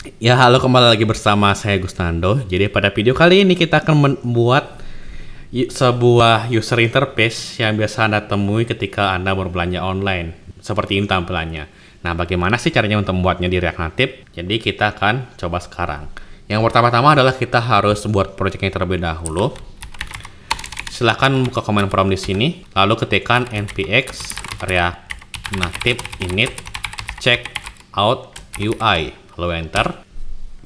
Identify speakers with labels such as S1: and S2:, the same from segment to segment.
S1: Ya, halo, kembali lagi bersama saya Gustando. Jadi pada video kali ini kita akan membuat sebuah user interface yang biasa Anda temui ketika Anda berbelanja online. Seperti ini tampilannya. Nah, bagaimana sih caranya untuk membuatnya di React Native? Jadi kita akan coba sekarang. Yang pertama-tama adalah kita harus buat projectnya terlebih dahulu. Silahkan buka command prompt di sini, lalu ketikkan npx react native init check out UI, lalu enter.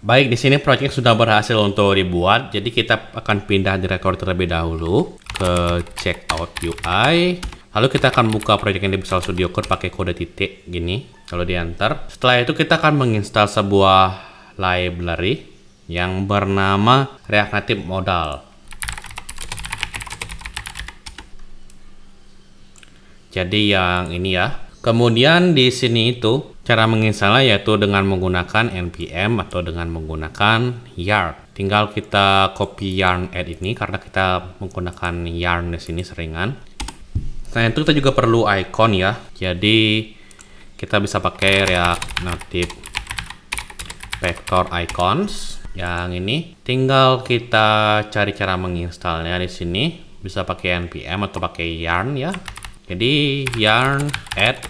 S1: Baik, di sini project sudah berhasil untuk dibuat, jadi kita akan pindah direktur terlebih dahulu ke checkout UI. Lalu kita akan buka project yang di Visual Studio Code pakai kode titik gini, lalu di enter. Setelah itu kita akan menginstal sebuah library yang bernama React Native Modal. Jadi yang ini ya. Kemudian di sini itu cara menginstalnya yaitu dengan menggunakan npm atau dengan menggunakan yarn. Tinggal kita copy yarn add ini karena kita menggunakan yarn di sini seringan. Selain itu kita juga perlu icon ya. Jadi kita bisa pakai React Native Vector Icons. Yang ini tinggal kita cari cara menginstalnya di sini. Bisa pakai npm atau pakai yarn ya. Jadi yarn add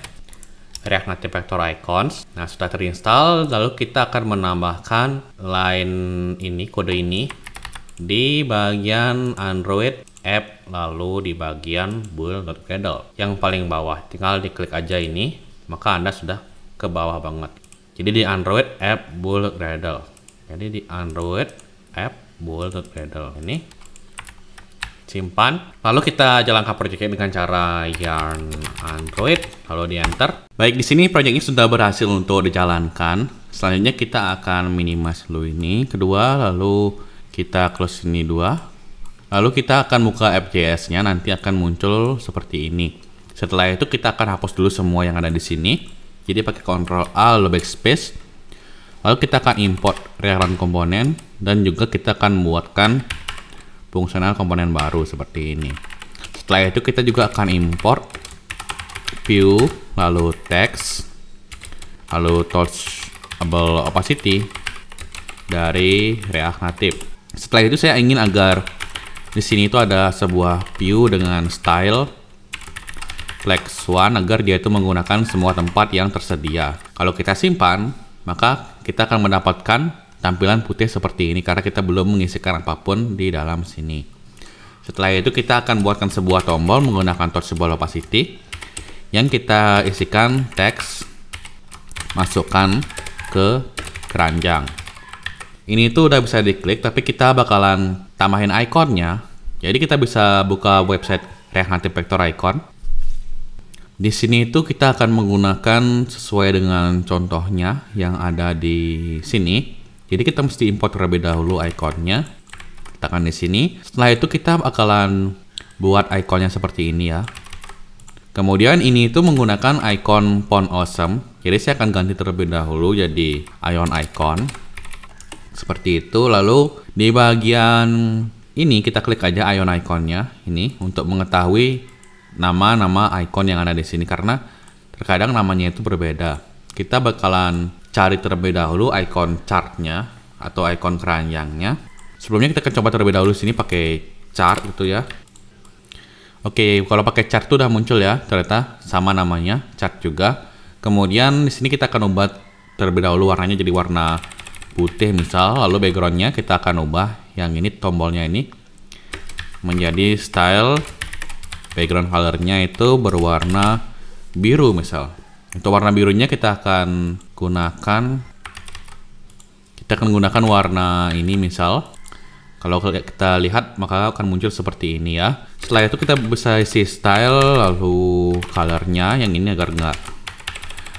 S1: React Native Vector Icons. Nah, sudah terinstall, lalu kita akan menambahkan line ini, kode ini di bagian Android app, lalu di bagian build.gradle yang paling bawah. Tinggal diklik aja ini, maka Anda sudah ke bawah banget. Jadi di Android app build.gradle. Jadi di Android app build.gradle ini simpan, lalu kita jalankan projectnya dengan cara yarn Android, lalu di enter. Baik, di sini projectnya sudah berhasil untuk dijalankan. Selanjutnya kita akan minimize dulu ini kedua, lalu kita close ini dua, lalu kita akan buka app.js-nya, nanti akan muncul seperti ini. Setelah itu kita akan hapus dulu semua yang ada di sini. Jadi pakai Ctrl A lalu backspace, lalu kita akan import React Run komponen dan juga kita akan membuatkan fungsional komponen baru seperti ini. Setelah itu kita juga akan import view, lalu text, lalu touchable opacity dari React Native. Setelah itu saya ingin agar di sini itu ada sebuah view dengan style flex one agar dia itu menggunakan semua tempat yang tersedia. Kalau kita simpan, maka kita akan mendapatkan tampilan putih seperti ini karena kita belum mengisikan apapun di dalam sini. Setelah itu kita akan buatkan sebuah tombol menggunakan touchable opacity yang kita isikan teks, masukkan ke keranjang. Ini tuh udah bisa diklik, tapi kita bakalan tambahin ikonnya. Jadi kita bisa buka website React Native Vector Icon. Di sini itu kita akan menggunakan sesuai dengan contohnya yang ada di sini. Jadi kita mesti import terlebih dahulu ikonnya. Tekan di sini. Setelah itu kita bakalan buat ikonnya seperti ini ya. Kemudian ini itu menggunakan icon font awesome. Jadi saya akan ganti terlebih dahulu jadi ion icon. Seperti itu. Lalu di bagian ini kita klik aja ion iconnya ini untuk mengetahui nama-nama icon yang ada di sini karena terkadang namanya itu berbeda. Kita bakalan cari terlebih dahulu icon chartnya atau icon keranjangnya. Sebelumnya kita akan coba terlebih dahulu sini pakai chart gitu ya. Oke, kalau pakai chart itu udah muncul ya, ternyata sama namanya chart juga. Kemudian di sini kita akan ubah terlebih dahulu warnanya jadi warna putih misal, lalu backgroundnya kita akan ubah yang ini tombolnya ini menjadi style background colornya itu berwarna biru misal. Untuk warna birunya kita akan gunakan warna ini misal. Kalau kita lihat maka akan muncul seperti ini ya. Setelah itu kita bisa isi style lalu colornya yang ini agar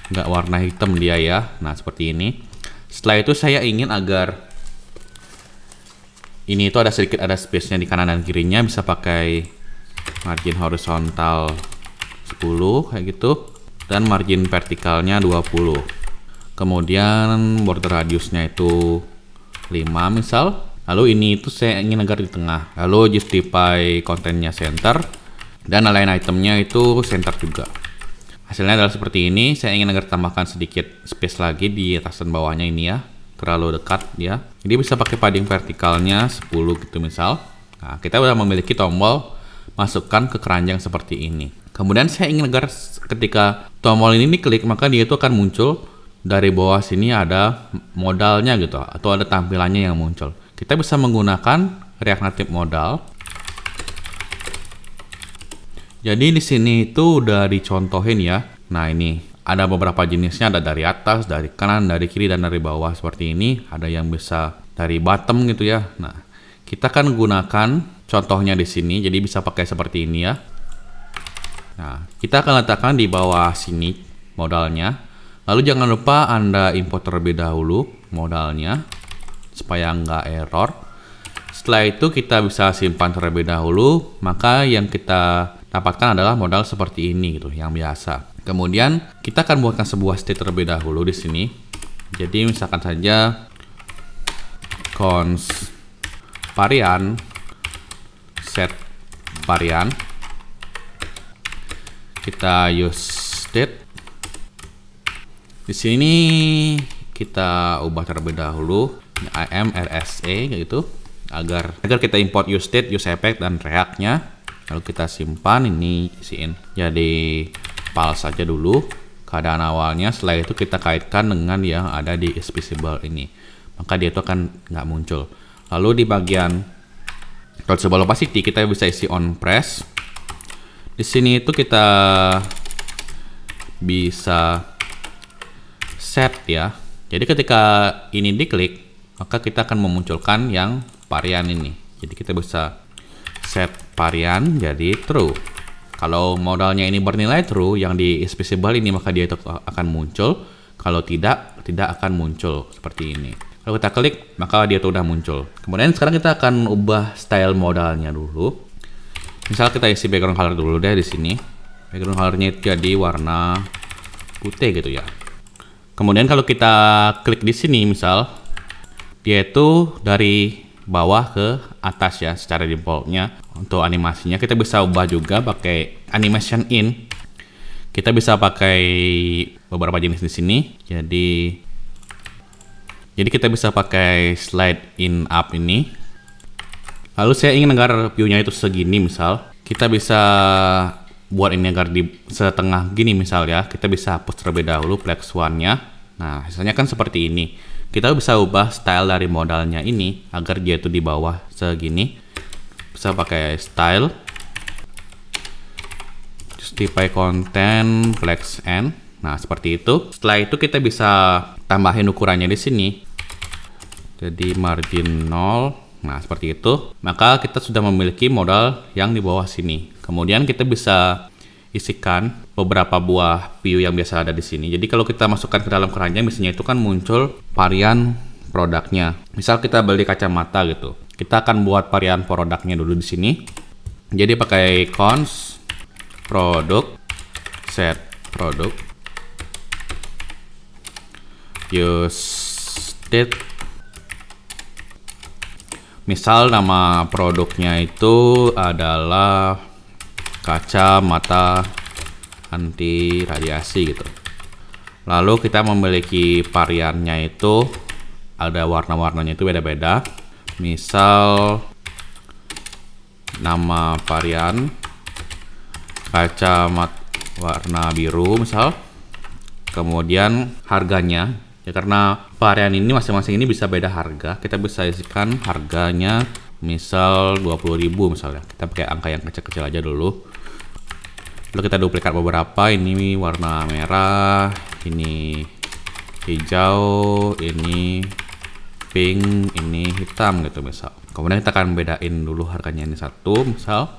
S1: nggak warna hitam dia ya. Nah seperti ini. Setelah itu saya ingin agar ini itu ada space-nya di kanan dan kirinya, bisa pakai margin horizontal 10 kayak gitu. Dan margin vertikalnya 20. Kemudian border radiusnya itu 5 misal. Lalu ini itu saya ingin agar di tengah. Lalu justify kontennya center dan align itemnya itu center juga. Hasilnya adalah seperti ini. Saya ingin agar tambahkan sedikit space lagi di atas dan bawahnya ini ya. terlalu dekat ya. Jadi bisa pakai padding vertikalnya 10 gitu misal. Nah, kita udah memiliki tombol masukkan ke keranjang seperti ini. Kemudian saya ingin agar ketika tombol ini diklik, maka dia itu akan muncul dari bawah sini ada modalnya gitu, atau ada tampilannya yang muncul. Kita bisa menggunakan React Native Modal. Jadi di sini itu udah dicontohin ya. Nah, ini ada beberapa jenisnya, ada dari atas, dari kanan, dari kiri, dan dari bawah seperti ini. Ada yang bisa dari bottom gitu ya. Nah, kita akan gunakan contohnya di sini. Jadi bisa pakai seperti ini ya. Nah, kita akan letakkan di bawah sini modalnya. Lalu jangan lupa Anda import terlebih dahulu modalnya supaya nggak error. Setelah itu kita bisa simpan terlebih dahulu. Maka yang kita dapatkan adalah modal seperti ini gitu, yang biasa. Kemudian kita akan buatkan sebuah state terlebih dahulu di sini. Jadi misalkan saja const varian set varian. Kita use state. Di sini kita ubah terlebih dahulu im rsa gitu agar kita import use state, use effect, dan react-nya. Lalu kita simpan, ini isiin jadi file saja dulu keadaan awalnya. Setelah itu kita kaitkan dengan yang ada di isVisible ini, maka dia itu akan nggak muncul. Lalu di bagian Touchable Opacity kita bisa isi on press. Di sini itu kita bisa set ya. Jadi ketika ini diklik, maka kita akan memunculkan yang varian ini. Jadi kita bisa set varian jadi true. Kalau modalnya ini bernilai true yang di isVisible ini, maka dia itu akan muncul. Kalau tidak akan muncul seperti ini. Kalau kita klik, maka dia itu udah muncul. Kemudian sekarang kita akan ubah style modalnya dulu. Misal kita isi background color dulu deh di sini. Background colornya jadi warna putih gitu ya. Kemudian kalau kita klik di sini misal, dia itu dari bawah ke atas ya secara defaultnya. Untuk animasinya kita bisa ubah juga pakai animation in. Kita bisa pakai beberapa jenis di sini. Jadi kita bisa pakai slide in up ini. Lalu saya ingin agar view-nya itu segini misal. Kita bisa buat ini agar di setengah gini misal ya. Kita bisa hapus terlebih dahulu flex one-nya. Nah, hasilnya kan seperti ini. Kita bisa ubah style dari modalnya ini agar dia itu di bawah segini. Bisa pakai style, justify content, flex n. Nah, seperti itu. Setelah itu kita bisa tambahin ukurannya di sini. Jadi margin 0. Nah, seperti itu. Maka kita sudah memiliki modal yang di bawah sini. Kemudian kita bisa isikan beberapa buah view yang biasa ada di sini. Jadi kalau kita masukkan ke dalam keranjang, biasanya itu kan muncul varian produknya. Misal kita beli kacamata gitu. Kita akan buat varian produknya dulu di sini. Jadi pakai const product set product use state. Misal nama produknya itu adalah kacamata anti radiasi gitu. Lalu kita memiliki variannya itu ada warna-warnanya itu beda-beda. Misal nama varian kacamata warna biru misal. Kemudian harganya ya, karena varian ini masing-masing ini bisa beda harga, kita bisa isikan harganya misal 20.000 misalnya. Kita pakai angka yang kecil-kecil aja dulu. Lalu kita duplikat beberapa. Ini warna merah, ini hijau, ini pink, ini hitam gitu misal. Kemudian kita akan bedain dulu harganya, ini satu misal.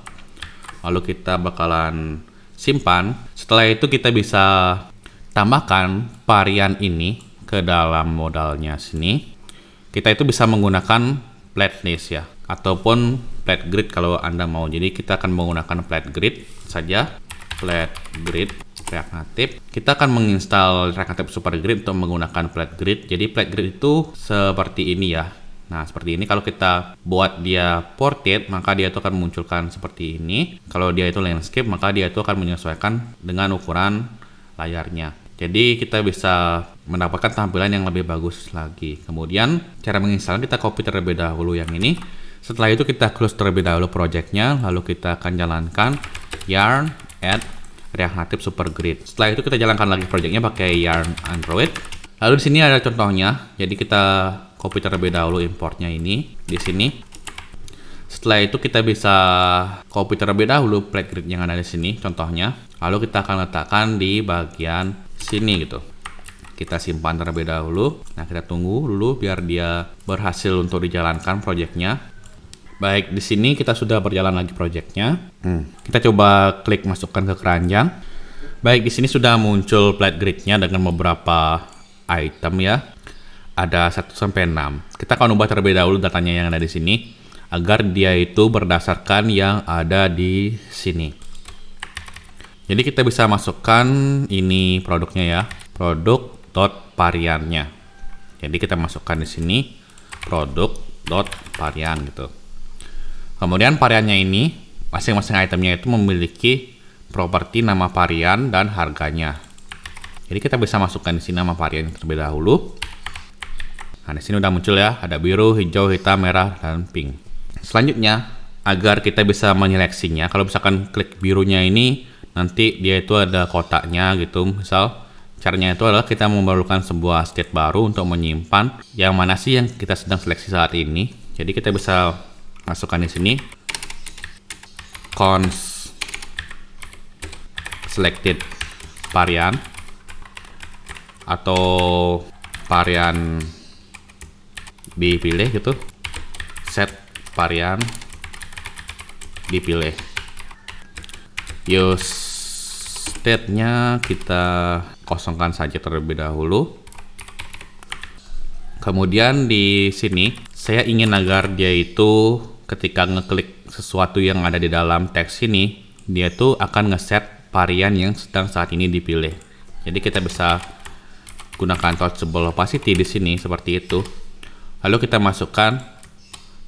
S1: Lalu kita bakalan simpan. Setelah itu kita bisa tambahkan varian ini ke dalam modalnya sini. Kita itu bisa menggunakan flat list ya, ataupun flat grid kalau Anda mau. Jadi kita akan menggunakan flat grid saja. Flat grid React Native. Kita akan menginstal React Native Super Grid untuk menggunakan flat grid. Jadi flat grid itu seperti ini ya. Nah, seperti ini. Kalau kita buat dia portrait, maka dia itu akan munculkan seperti ini. Kalau dia itu landscape, maka dia itu akan menyesuaikan dengan ukuran layarnya. Jadi kita bisa mendapatkan tampilan yang lebih bagus lagi. Kemudian cara menginstal kita copy terlebih dahulu yang ini. Setelah itu kita close terlebih dahulu projectnya, lalu kita akan jalankan yarn add React Native Super Grid. Setelah itu kita jalankan lagi projectnya pakai yarn Android. Lalu di sini ada contohnya. Jadi kita copy terlebih dahulu importnya ini di sini. Setelah itu kita bisa copy terlebih dahulu plate grid yang ada di sini contohnya. Lalu kita akan letakkan di bagian sini gitu. Kita simpan terlebih dahulu. Nah, kita tunggu dulu biar dia berhasil untuk dijalankan projectnya. Baik, di sini kita sudah berjalan lagi projectnya. Kita coba klik masukkan ke keranjang. Baik, di sini sudah muncul plate gridnya dengan beberapa item ya. Ada 1 sampai 6. Kita akan ubah terlebih dahulu datanya yang ada di sini agar dia itu berdasarkan yang ada di sini. Jadi kita bisa masukkan ini produknya ya, produk.variannya. Jadi kita masukkan di sini produk.varian gitu. Kemudian variannya ini, masing-masing itemnya itu memiliki properti nama varian dan harganya. Jadi kita bisa masukkan di sini nama varian terlebih dahulu. Nah, di sini udah muncul ya, ada biru, hijau, hitam, merah, dan pink. Selanjutnya, agar kita bisa menyeleksinya, kalau misalkan klik birunya ini, nanti dia itu ada kotaknya gitu. Misal, caranya itu adalah kita memerlukan sebuah state baru untuk menyimpan yang mana sih yang kita sedang seleksi saat ini. Jadi kita bisa masukkan di sini cons selected varian atau varian dipilih gitu, set varian dipilih, use state-nya kita kosongkan saja terlebih dahulu. Kemudian di sini saya ingin agar dia itu ketika ngeklik sesuatu yang ada di dalam teks ini, dia tuh akan ngeset varian yang sedang saat ini dipilih. Jadi kita bisa gunakan touchable opacity di sini seperti itu. Lalu kita masukkan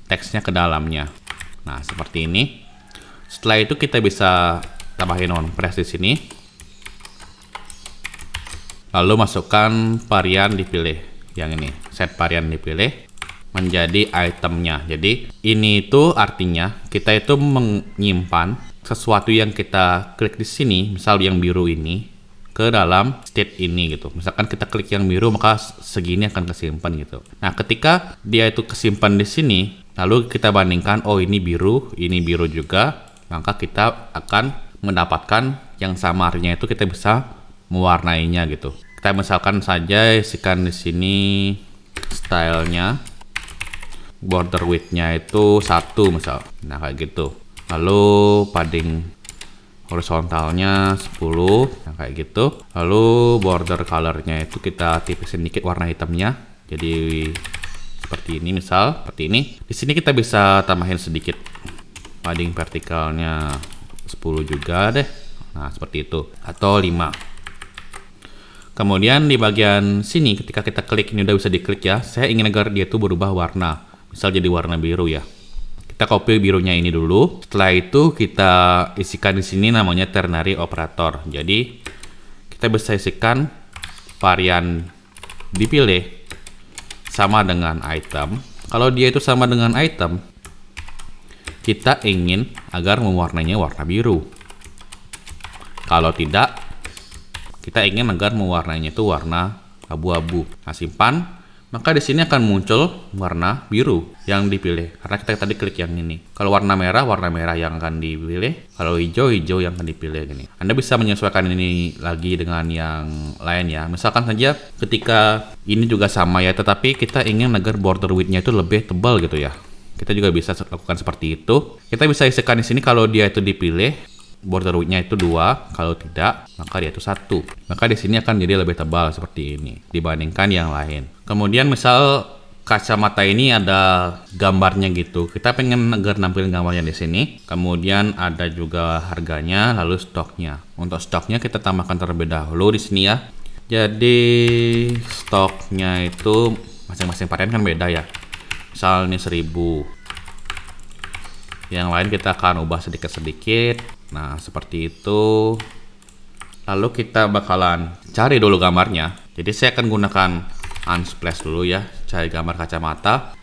S1: teksnya ke dalamnya. Nah, seperti ini. Setelah itu kita bisa tambahin on press di sini. Lalu masukkan varian dipilih yang ini, set varian dipilih menjadi itemnya. Jadi ini itu artinya kita itu menyimpan sesuatu yang kita klik di sini, misal yang biru ini, ke dalam state ini gitu. Misalkan kita klik yang biru, maka segini akan kesimpan gitu. Nah, ketika dia itu kesimpan di sini, lalu kita bandingkan, oh ini biru juga, maka kita akan mendapatkan yang sama. Artinya itu kita bisa mewarnainya gitu. Kita misalkan saja isikan di sini stylenya, border width-nya itu 1 misal. Nah, kayak gitu. Lalu padding horizontalnya 10, nah kayak gitu. Lalu border color-nya itu kita tipisin dikit warna hitamnya. Jadi seperti ini misal, seperti ini. Di sini kita bisa tambahin sedikit padding vertikalnya 10 juga deh. Nah, seperti itu. Atau 5. Kemudian di bagian sini ketika kita klik, ini udah bisa diklik ya. Saya ingin agar dia itu berubah warna. Misal jadi warna biru ya. Kita copy birunya ini dulu. Setelah itu kita isikan di sini namanya ternary operator. Jadi kita bisa isikan varian dipilih sama dengan item. Kalau dia itu sama dengan item, kita ingin agar mewarnainya warna biru. Kalau tidak, kita ingin agar mewarnainya itu warna abu-abu. Nah, simpan. Maka di sini akan muncul warna biru yang dipilih karena kita tadi klik yang ini. Kalau warna merah yang akan dipilih. Kalau hijau yang akan dipilih gini. Anda bisa menyesuaikan ini lagi dengan yang lain ya. Misalkan saja ketika ini juga sama ya, tetapi kita ingin agar border width-nya itu lebih tebal gitu ya. Kita juga bisa lakukan seperti itu. Kita bisa isikan di sini kalau dia itu dipilih, border width-nya itu 2, kalau tidak maka dia itu 1. Maka di sini akan jadi lebih tebal seperti ini dibandingkan yang lain. Kemudian misal kacamata ini ada gambarnya gitu. Kita pengen agar nampilin gambarnya di sini. Kemudian ada juga harganya, lalu stoknya. Untuk stoknya kita tambahkan terlebih dahulu di sini ya. Jadi stoknya itu masing-masing varian kan beda ya. Misal ini 1000. Yang lain kita akan ubah sedikit-sedikit. Nah, seperti itu. Lalu kita bakalan cari dulu gambarnya. Jadi saya akan gunakan Unsplash dulu ya, cari gambar kacamata,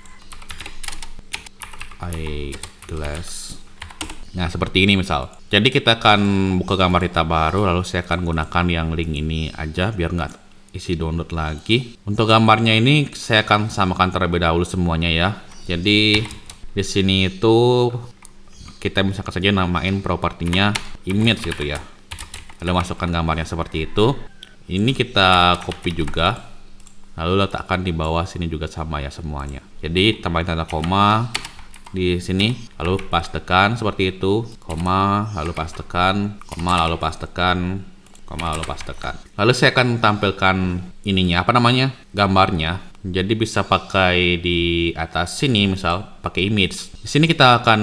S1: eyeglass. Nah seperti ini misal. Jadi kita akan buka gambar kita baru, lalu saya akan gunakan yang link ini aja biar nggak isi download lagi. Untuk gambarnya ini saya akan samakan terlebih dahulu semuanya ya. Jadi di sini itu kita misalkan saja namain propertinya image gitu ya. Lalu masukkan gambarnya seperti itu. Ini kita copy juga. Lalu letakkan di bawah sini juga sama ya semuanya. Jadi tambahin tanda koma di sini, lalu pastekan seperti itu, koma, lalu pastekan, koma, lalu pastekan, koma, lalu pastekan. Lalu saya akan tampilkan ininya, apa namanya, gambarnya. Jadi bisa pakai di atas sini, misal pakai image. Di sini kita akan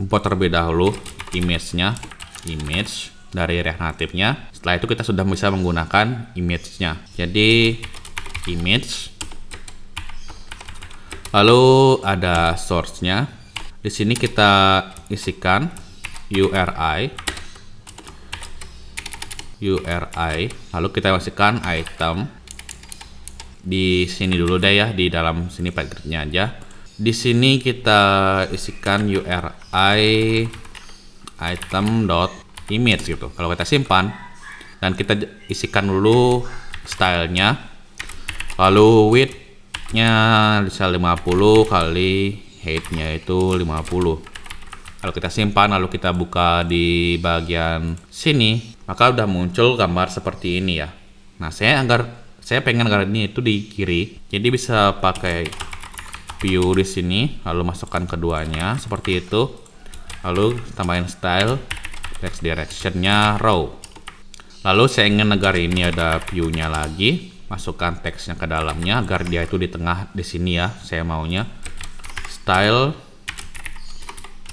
S1: import terlebih dahulu image-nya, image dari React Native-nya. Setelah itu kita sudah bisa menggunakan image-nya. Jadi image. Lalu ada source-nya. Di sini kita isikan URI. Lalu kita masukkan item. Di sini dulu deh ya, di dalam sini package-nya aja. Di sini kita isikan URI item.image gitu. Kalau kita simpan dan kita isikan dulu stylenya. Lalu width nya bisa 50 kali height-nya itu 50. Kalau kita simpan lalu kita buka di bagian sini, maka udah muncul gambar seperti ini ya. Nah, saya pengen gambar ini itu di kiri. Jadi bisa pakai view di sini, lalu masukkan keduanya seperti itu. Lalu tambahin style, text direction-nya row. Lalu saya ingin agar ini ada view-nya lagi. Masukkan teksnya ke dalamnya agar dia itu di tengah di sini ya. Saya maunya style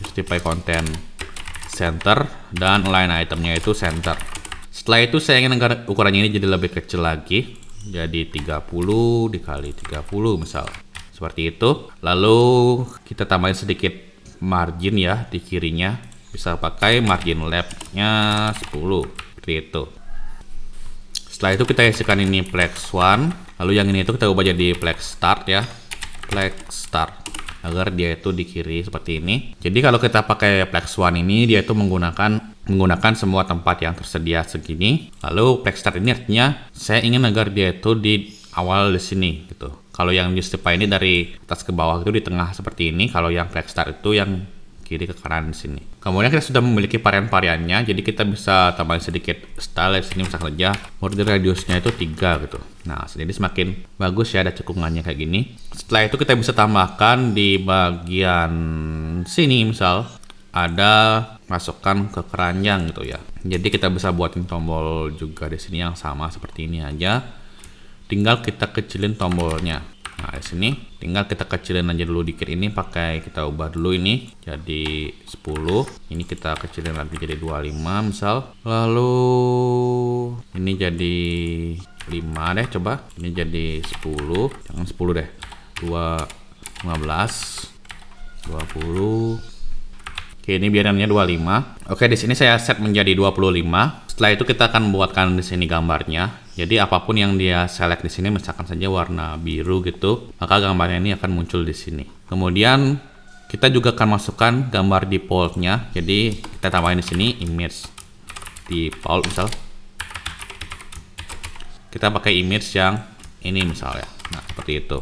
S1: justify content center dan align itemnya itu center. Setelah itu saya ingin agar ukurannya ini jadi lebih kecil lagi. Jadi 30 dikali 30 misal. Seperti itu. Lalu kita tambahin sedikit margin ya di kirinya. Bisa pakai margin left-nya 10. Seperti itu. Setelah itu kita isikan ini flex 1, lalu yang ini itu kita ubah jadi flex start ya, flex start, agar dia itu di kiri seperti ini. Jadi kalau kita pakai flex 1 ini, dia itu menggunakan semua tempat yang tersedia segini. Lalu flex start ini artinya saya ingin agar dia itu di awal di sini gitu. Kalau yang justify ini dari atas ke bawah itu di tengah seperti ini. Kalau yang flex start itu yang kiri ke kanan di sini. Kemudian kita sudah memiliki varian-variannya, jadi kita bisa tambahin sedikit style di sini misalkan saja border radiusnya itu 3 gitu. Nah, jadi semakin bagus ya, ada cekungannya kayak gini. Setelah itu kita bisa tambahkan di bagian sini misal ada masukkan ke keranjang gitu ya. Jadi kita bisa buatin tombol juga di sini yang sama seperti ini aja. Tinggal kita kecilin tombolnya. Nah, di sini tinggal kita kecilin aja dulu dikit, ini kita ubah dulu ini jadi 10. Ini kita kecilin lagi jadi 25 misal. Lalu ini jadi 5 deh coba. Ini jadi 10. Jangan 10 deh. 15 20. Oke, ini biarannya 25. Oke, di sini saya set menjadi 25. Setelah itu kita akan buatkan di sini gambarnya. Jadi apapun yang dia select di sini, misalkan saja warna biru gitu, maka gambarnya ini akan muncul di sini. Kemudian kita juga akan masukkan gambar defaultnya. Jadi kita tambahin di sini image default misal. Kita pakai image yang ini misalnya. Nah, seperti itu.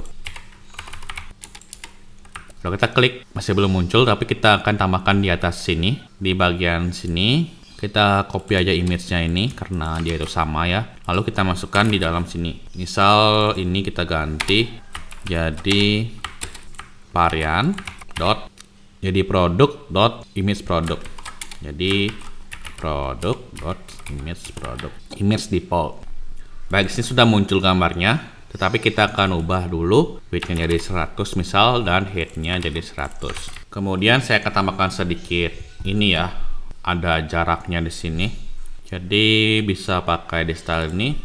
S1: Kalau kita klik masih belum muncul, tapi kita akan tambahkan di atas sini, di bagian sini. Kita copy aja image-nya ini karena dia itu sama ya. Lalu kita masukkan di dalam sini. Misal ini kita ganti jadi varian dot jadi produk dot image product. Jadi produk dot image product. Image default. Baik, sini sudah muncul gambarnya. Tetapi kita akan ubah dulu width-nya jadi 100 misal dan height-nya jadi 100. Kemudian saya akan tambahkan sedikit ini ya. Ada jaraknya di sini. Jadi bisa pakai di style ini.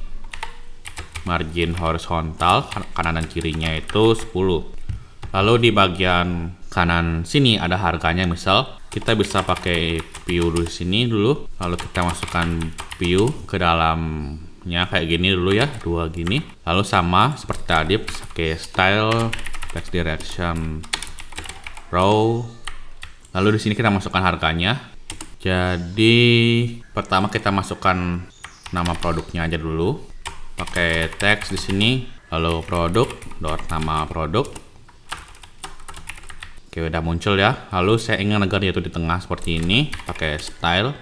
S1: Margin horizontal kanan dan kirinya itu 10. Lalu di bagian kanan sini ada harganya, misal kita bisa pakai view di sini dulu. Lalu kita masukkan view ke dalam nya kayak gini dulu ya, 2 gini. Lalu sama seperti tadi pakai style, text direction, row. Lalu di sini kita masukkan harganya. Jadi pertama kita masukkan nama produknya aja dulu. Pakai teks di sini, lalu produk dot nama produk. Oke, udah muncul ya. Lalu saya ingin agar yaitu di tengah seperti ini. Pakai style,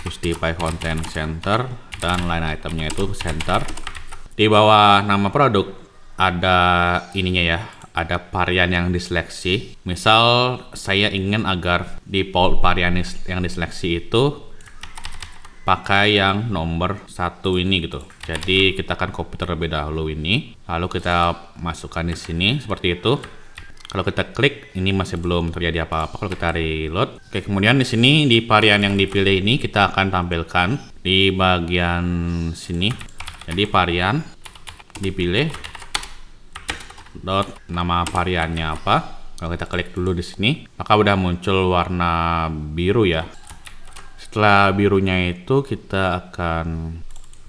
S1: justify content center, dan line itemnya itu center. Di bawah nama produk ada ininya ya, ada varian yang diseleksi. Misal saya ingin agar default varian yang diseleksi itu pakai yang nomor 1 ini gitu. Jadi kita akan copy terlebih dahulu ini, lalu kita masukkan di sini seperti itu. Kalau kita klik, ini masih belum terjadi apa-apa. Kalau kita reload, oke, kemudian di sini di varian yang dipilih ini kita akan tampilkan di bagian sini. Jadi varian dipilih, dot nama variannya apa. Kalau kita klik dulu di sini, maka udah muncul warna biru ya. Setelah birunya itu kita akan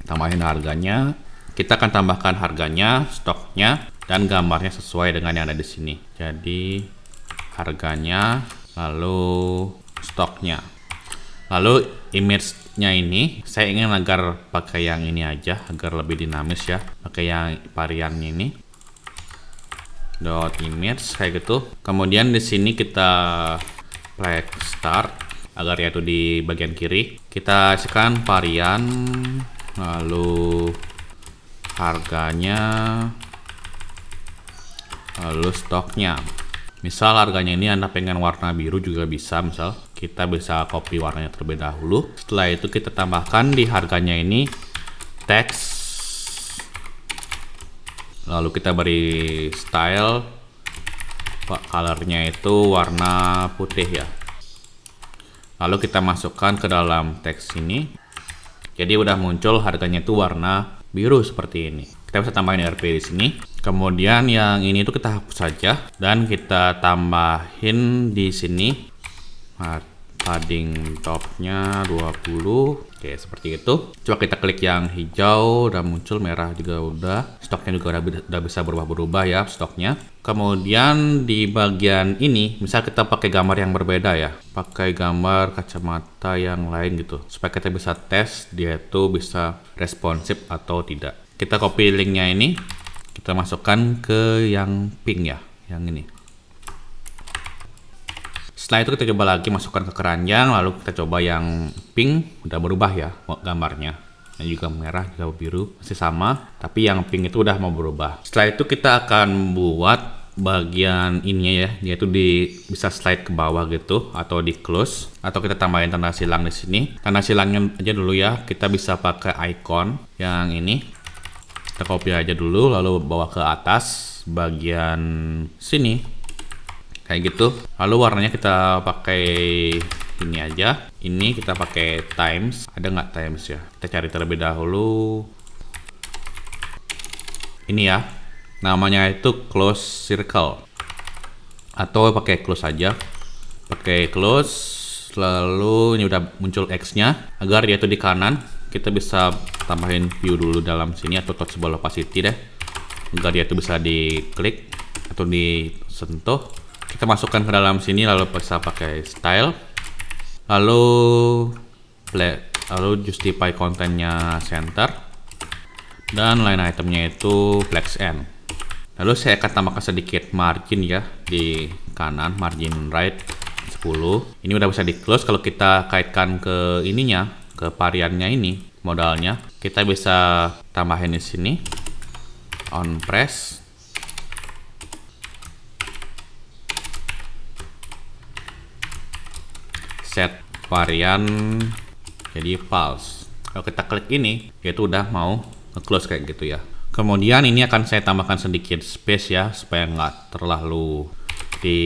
S1: tambahin harganya. Kita akan tambahkan harganya, stoknya, dan gambarnya sesuai dengan yang ada di sini. Jadi harganya, lalu stoknya, lalu image-nya ini saya ingin agar pakai yang ini aja agar lebih dinamis ya. Pakai yang variannya ini. Dot image kayak gitu. Kemudian di sini kita flag start agar yaitu di bagian kiri. Kita isikan varian, lalu harganya, lalu stoknya. Misal harganya ini Anda pengen warna biru juga bisa, misal kita bisa copy warnanya terlebih dahulu. Setelah itu kita tambahkan di harganya ini teks, lalu kita beri style, colornya itu warna putih ya. Lalu kita masukkan ke dalam teks ini. Jadi udah muncul harganya itu warna biru seperti ini. Kita bisa tambahin RP di sini. Kemudian yang ini tuh kita hapus saja dan kita tambahin di sini padding topnya 20. Oke, seperti itu. Coba kita klik yang hijau, udah muncul, merah juga udah. Stoknya juga udah bisa berubah-berubah ya stoknya. Kemudian di bagian ini, misal kita pakai gambar yang berbeda ya, pakai gambar kacamata yang lain gitu, supaya kita bisa tes dia itu bisa responsif atau tidak. Kita copy linknya ini, kita masukkan ke yang pink ya, yang ini. Setelah itu kita coba lagi masukkan ke keranjang, lalu kita coba yang pink, udah berubah ya gambarnya. Dan juga merah, juga biru, masih sama, tapi yang pink itu udah mau berubah. Setelah itu kita akan buat bagian ininya ya, yaitu bisa slide ke bawah gitu, atau di close, atau kita tambahin tanda silang di sini. Tanda silangnya aja dulu ya, kita bisa pakai icon yang ini. Kita copy aja dulu, lalu bawa ke atas bagian sini kayak gitu. Lalu warnanya kita pakai ini aja. Ini kita pakai times. Ada nggak times ya? Kita cari terlebih dahulu. Ini ya, namanya itu close circle, atau pakai close aja. Pakai close, lalu ini udah muncul X-nya. Agar dia itu di kanan, kita bisa tambahin view dulu dalam sini atau touchable opacity deh, agar dia itu bisa diklik atau disentuh. Kita masukkan ke dalam sini, lalu bisa pakai style, lalu justify kontennya center, dan line itemnya itu flex end. Lalu saya akan tambahkan sedikit margin ya di kanan, margin right 10. Ini udah bisa di close. Kalau kita kaitkan ke ininya, ke variannya ini, modalnya, kita bisa tambahin di sini on press, set varian jadi false. Kalau kita klik ini, itu udah mau nge-close kayak gitu ya. Kemudian ini akan saya tambahkan sedikit space ya, supaya nggak terlalu di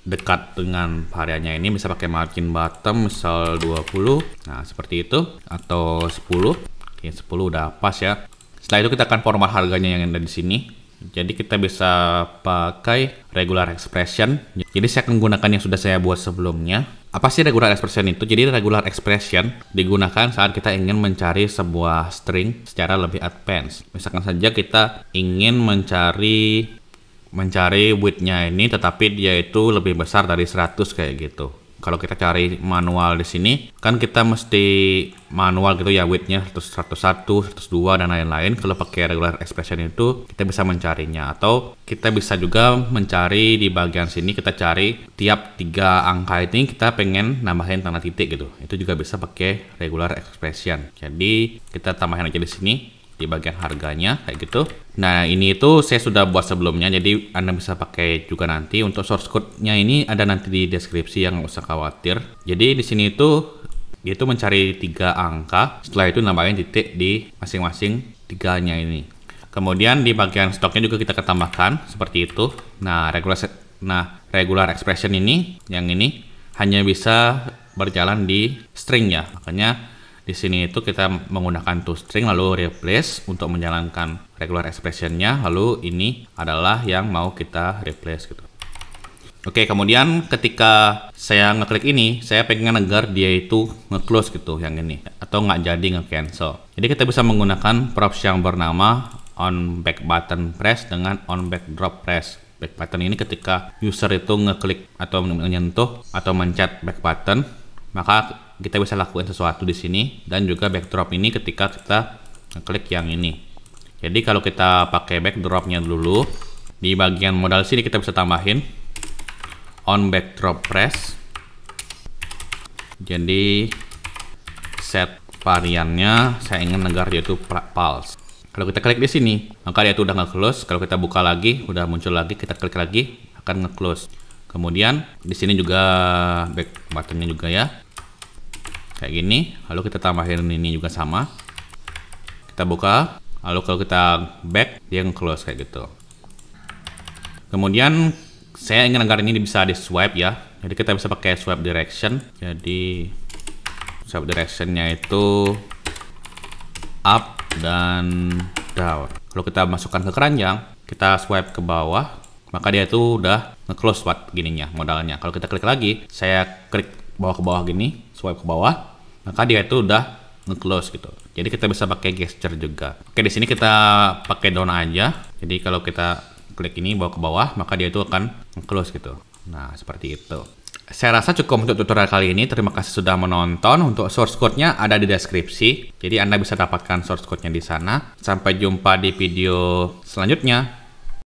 S1: dekat dengan variannya ini. Bisa pakai margin bottom misal 20, nah seperti itu, atau 10. Oke, 10 udah pas ya. Setelah itu kita akan format harganya yang ada di sini. Jadi kita bisa pakai regular expression. Jadi saya akan menggunakan yang sudah saya buat sebelumnya. Apa sih regular expression itu? Jadi regular expression digunakan saat kita ingin mencari sebuah string secara lebih advance. Misalkan saja kita ingin mencari width-nya ini, tetapi dia itu lebih besar dari 100 kayak gitu. Kalau kita cari manual di sini, kan kita mesti manual gitu ya, width-nya 101, 102 dan lain-lain. Kalau pakai regular expression itu kita bisa mencarinya, atau kita bisa juga mencari di bagian sini, kita cari tiap 3 angka ini kita pengen nambahin tanda titik gitu. Itu juga bisa pakai regular expression. Jadi kita tambahin aja di sini di bagian harganya kayak gitu. Nah, ini itu saya sudah buat sebelumnya, jadi Anda bisa pakai juga nanti. Untuk source code-nya ini ada nanti di deskripsi, yang nggak usah khawatir. Jadi di sini itu dia itu mencari 3 angka, setelah itu nambahin titik di masing-masing 3-nya ini. Kemudian di bagian stoknya juga kita tambahkan seperti itu. Nah, regular expression ini, yang ini hanya bisa berjalan di string ya. Makanya di sini itu kita menggunakan toString lalu replace untuk menjalankan regular expression-nya, lalu ini adalah yang mau kita replace gitu. Oke, kemudian ketika saya ngeklik ini, saya pengen agar dia itu nge-close gitu yang ini, atau nggak jadi nge-cancel. Jadi kita bisa menggunakan props yang bernama on back button press dengan on back drop press. Back button ini ketika user itu ngeklik atau menyentuh atau mencet back button, maka kita bisa lakukan sesuatu di sini, dan juga backdrop ini ketika kita klik yang ini. Jadi kalau kita pakai backdropnya dulu, di bagian modal sini kita bisa tambahin on backdrop press. Jadi set variannya saya ingin agar dia itu pulse. Kalau kita klik di sini, maka dia itu udah nge-close. Kalau kita buka lagi, udah muncul lagi, kita klik lagi akan nge-close. Kemudian di sini juga back buttonnya juga ya, kayak gini. Lalu kita tambahin ini juga sama, kita buka, lalu kalau kita back dia close kayak gitu. Kemudian saya ingin agar ini bisa di swipe ya, jadi kita bisa pakai swipe direction. Jadi swipe directionnya itu up dan down. Kalau kita masukkan ke keranjang, kita swipe ke bawah, maka dia itu udah nge-close buat gininya, modalnya. Kalau kita klik lagi, saya klik bawah ke bawah gini, swipe ke bawah, maka dia itu udah nge-close gitu. Jadi kita bisa pakai gesture juga. Oke, di sini kita pakai down aja. Jadi kalau kita klik ini bawah ke bawah, maka dia itu akan nge-close gitu. Nah, seperti itu. Saya rasa cukup untuk tutorial kali ini. Terima kasih sudah menonton. Untuk source code-nya ada di deskripsi. Jadi Anda bisa dapatkan source code-nya di sana. Sampai jumpa di video selanjutnya.